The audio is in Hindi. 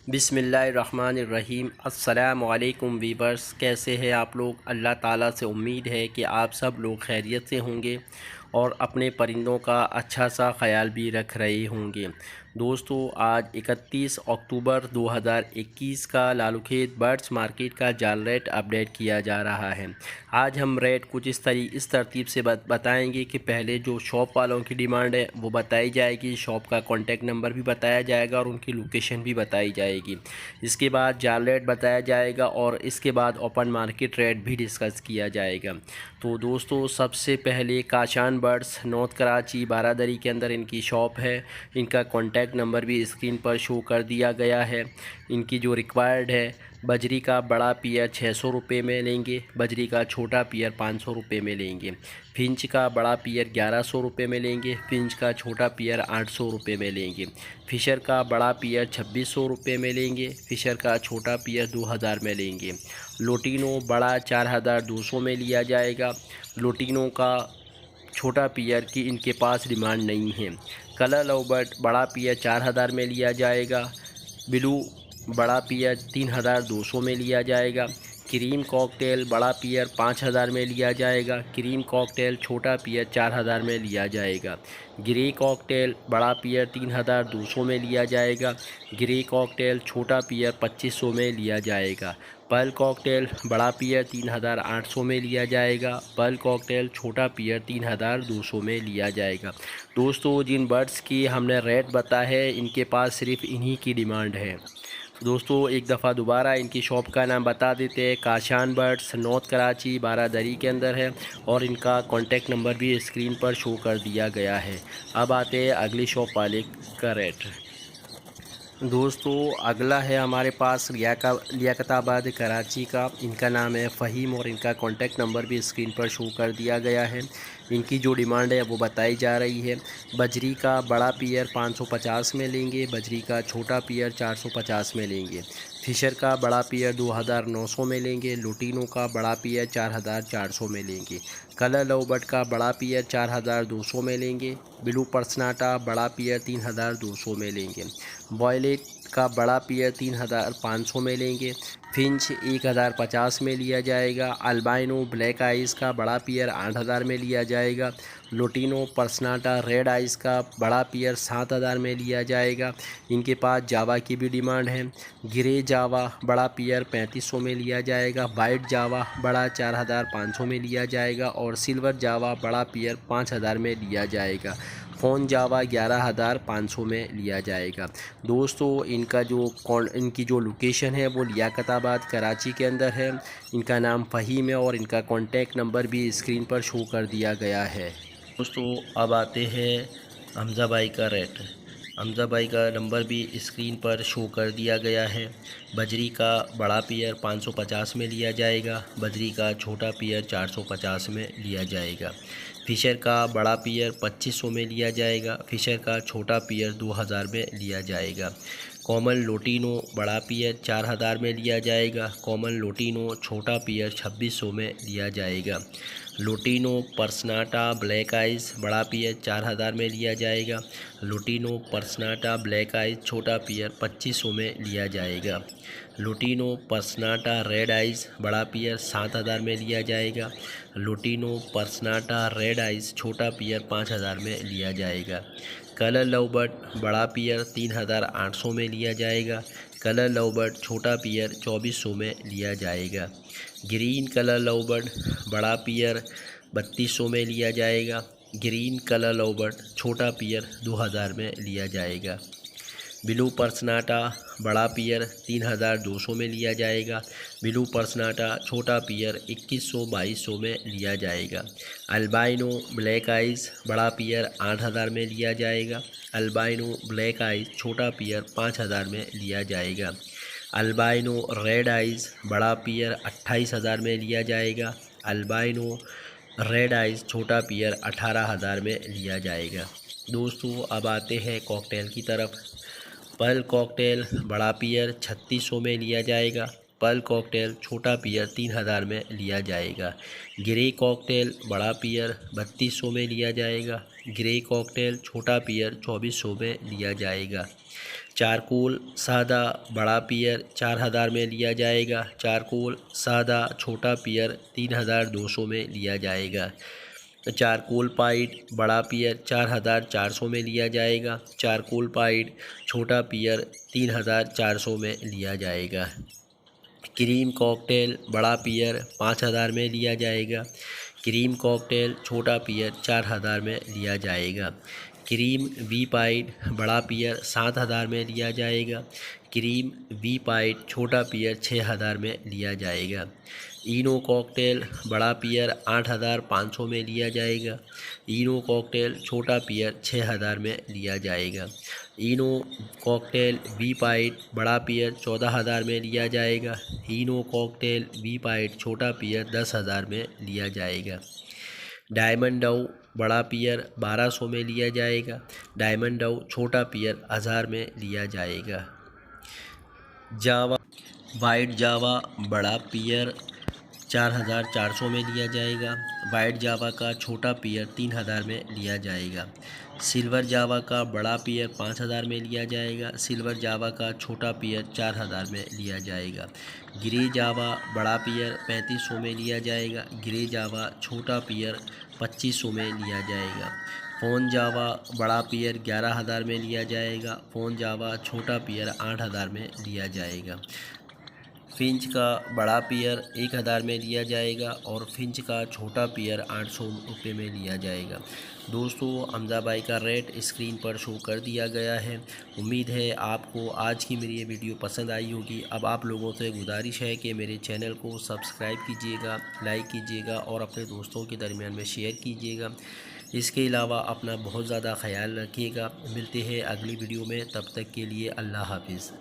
बिस्मिल्लाहिर्रहमानिर्रहीम। अस्सलामु अलैकुम वीवर्स, कैसे हैं आप लोग। अल्लाह ताला से उम्मीद है कि आप सब लोग खैरियत से होंगे और अपने परिंदों का अच्छा सा ख्याल भी रख रहे होंगे। दोस्तों, आज 31 अक्टूबर 2021 का लालूखेत बर्ड्स मार्केट का जाल रेट अपडेट किया जा रहा है। आज हम रेट कुछ इस तरतीब से बताएंगे कि पहले जो शॉप वालों की डिमांड है वो बताई जाएगी, शॉप का कॉन्टैक्ट नंबर भी बताया जाएगा और उनकी लोकेशन भी बताई जाएगी। इसके बाद जाल रेट बताया जाएगा और इसके बाद ओपन मार्केट रेट भी डिस्कस किया जाएगा। तो दोस्तों, सबसे पहले काशान बर्ड्स नॉर्थ कराची बारादरी के अंदर इनकी शॉप है। इनका कॉन्टैक्ट नंबर भी स्क्रीन पर शो कर दिया गया है। इनकी जो रिक्वायर्ड है, बजरी का बड़ा पियर 600 रुपये में लेंगे, बजरी का छोटा पियर 500 रुपये में लेंगे। फिंच का बड़ा पियर 1100 रुपये में लेंगे, फिंच का छोटा पियर 800 रुपये में लेंगे। फ़िशर का बड़ा पियर 2600 रुपये में लेंगे, फ़िशर का छोटा पियर 2000 में लेंगे। लोटिनो बड़ा 4200 में लिया जाएगा। लोटिनो का छोटा पियर की इनके पास डिमांड नहीं है। कलर लवबर्ड बड़ा पियर 4000 में लिया जाएगा। ब्लू बड़ा पियर 3200 में लिया जाएगा। क्रीम कॉकटेल बड़ा पियर 5000 में लिया जाएगा। क्रीम कॉकटेल छोटा पियर 4000 में लिया जाएगा। ग्रे कॉकटेल बड़ा पियर 3200 में लिया जाएगा। ग्रे कॉकटेल छोटा पियर 2500 में लिया जाएगा। पर्ल कॉकटेल बड़ा पियर 3800 में लिया जाएगा। पर्ल कॉकटेल छोटा पियर 3200 में लिया जाएगा। दोस्तों, जिन बर्ड्स की हमने रेट बताया है, इनके पास सिर्फ इन्हीं की डिमांड है। दोस्तों, एक दफ़ा दोबारा इनकी शॉप का नाम बता देते हैं। काशान बर्ड्स नॉर्थ कराची बारादरी के अंदर है और इनका कॉन्टैक्ट नंबर भी स्क्रीन पर शो कर दिया गया है। अब आते हैं अगली शॉप वाले का रेट। दोस्तों, अगला है हमारे पास लियाकताबाद कराची का। इनका नाम है फ़हीम और इनका कॉन्टैक्ट नंबर भी स्क्रीन पर शो कर दिया गया है। इनकी जो डिमांड है वो बताई जा रही है। बजरी का बड़ा पियर 550 में लेंगे, बजरी का छोटा पियर 450 में लेंगे। फ़िशर का बड़ा पियर 2900 में लेंगे। लुटिनो का बड़ा पियर 4400 में लेंगे। कलर लवबर्ड का बड़ा पियर 4200 में लेंगे। ब्लू पर्सनाटा बड़ा पियर 3200 में लेंगे। वॉयलेट का बड़ा पियर 3500 में लेंगे। फिंच 1050 में लिया जाएगा। अल्बाइनो ब्लैक आइस का बड़ा पियर 8000 में लिया जाएगा। लोटिनो पर्सनाटा रेड आइस का बड़ा पियर 7000 में लिया जाएगा। इनके पास जावा की भी डिमांड है। ग्रे जावा बड़ा पियर 3500 में लिया जाएगा। वाइट जावा बड़ा 4500 में लिया जाएगा और सिल्वर जावा बड़ा पियर 5000 में लिया जाएगा। फ़ोन जावा 11500 में लिया जाएगा। दोस्तों, इनकी जो लोकेशन है वो लियाकताबाद कराची के अंदर है। इनका नाम फ़हीम है और इनका कॉन्टैक्ट नंबर भी स्क्रीन पर शो कर दिया गया है। दोस्तों, अब आते हैं हमज़ा भाई का रेट। हमज़ा भाई का नंबर भी स्क्रीन पर शो कर दिया गया है। बजरी का बड़ा पियर 550 में लिया जाएगा, बजरी का छोटा पियर 450 में लिया जाएगा। फ़िशर का बड़ा पियर 2500 में लिया जाएगा, फ़िशर का छोटा पियर 2000 में लिया जाएगा। कॉमन लोटिनो बड़ा पियर 4000 में लिया जाएगा, कॉमन लोटिनो छोटा पियर 2600 में लिया जाएगा। लोटिनो पर्सनाटा ब्लैक आइस बड़ा पियर 4000 में लिया जाएगा। लोटिनो पर्सनाटा ब्लैक आइस छोटा पियर 2500 में लिया जाएगा। लोटिनो पर्सनाटा रेड आइस बड़ा पियर 7000 में लिया जाएगा। लोटिनो पर्सनाटा रेड आइस छोटा पियर 5000 में लिया जाएगा। कलर लवबर्ड बड़ा पियर 3800 में लिया जाएगा। कलर लवबर्ड छोटा पियर 2400 में लिया जाएगा। ग्रीन कलर लवबर्ड बड़ा पियर 3200 में लिया जाएगा। ग्रीन कलर लवबर्ड छोटा पियर 2000 में लिया जाएगा। ब्लू पर्सनाटा बड़ा पियर 3200 में लिया जाएगा। ब्लू पर्सनाटा छोटा पियर 2100-2200 में लिया जाएगा। अल्बाइनो ब्लैक आइस बड़ा पियर 8000 में लिया जाएगा। अल्बाइनो ब्लैक आइस छोटा पियर 5000 में लिया जाएगा। अल्बाइनो रेड आइस बड़ा पियर 28000 में लिया जाएगा। अल्बाइनो रेड आइस छोटा पियर 18000 में लिया जाएगा। दोस्तों, अब आते हैं कॉकटेल की तरफ। पर्ल कॉकटेल बड़ा पियर 3600 में लिया जाएगा। पर्ल कॉकटेल छोटा पियर 3000 में लिया जाएगा। ग्रे कॉकटेल बड़ा पियर 3200 में लिया जाएगा। ग्रे कॉकटेल छोटा पियर 2400 में लिया जाएगा। चारकोल सादा बड़ा पेयर 4000 में लिया जाएगा। चारकोल सादा छोटा पेयर 3200 में लिया जाएगा। चारकोल पाइड बड़ा पेयर 4400 में लिया जाएगा। चारकोल पाइड छोटा पेयर 3400 में लिया जाएगा। क्रीम कॉकटेल बड़ा पेयर 5000 में लिया जाएगा। क्रीम कॉकटेल छोटा पेयर 4000 में लिया जाएगा। क्रीम वी पाइड बड़ा पेयर 7000 में लिया जाएगा। क्रीम वी पाइड छोटा पेयर 6000 में लिया जाएगा। इनो कॉकटेल बड़ा पेयर 8500 में लिया जाएगा। इनो कॉकटेल छोटा पेयर 6000 में लिया जाएगा। इनो कॉकटेल वी पाइड बड़ा पेयर 14000 में लिया जाएगा। इनो कॉकटेल वी पाइड छोटा पेयर 10000 में लिया जाएगा। डायमंड डाउ बड़ा पेयर 1200 में लिया जाएगा। डायमंड डाउ छोटा पेयर 1000 में लिया जाएगा। जावा वाइट जावा बड़ा पेयर 4400 में लिया जाएगा। वाइट जावा का छोटा पेयर 3000 में लिया जाएगा। सिल्वर जावा का बड़ा पेयर 5000 में लिया जाएगा। सिल्वर जावा का छोटा पेयर 4000 में लिया जाएगा। ग्रे जावा बड़ा पेयर 3500 में लिया जाएगा। ग्रे जावा छोटा पेयर 2500 में लिया जाएगा। फ़ोन जावा बड़ा पेयर 11000 में लिया जाएगा। फ़ोन जावा छोटा पेयर 8000 में लिया जाएगा। फिंच का बड़ा पेयर 1000 में लिया जाएगा और फिंच का छोटा पेयर 800 रुपये में लिया जाएगा। दोस्तों, हमजा भाई का रेट स्क्रीन पर शो कर दिया गया है। उम्मीद है आपको आज की मेरी ये वीडियो पसंद आई होगी। अब आप लोगों से गुजारिश है कि मेरे चैनल को सब्सक्राइब कीजिएगा, लाइक कीजिएगा और अपने दोस्तों के दरमियान में शेयर कीजिएगा। इसके अलावा अपना बहुत ज़्यादा ख्याल रखिएगा। मिलते हैं अगली वीडियो में, तब तक के लिए अल्लाह हाफिज़।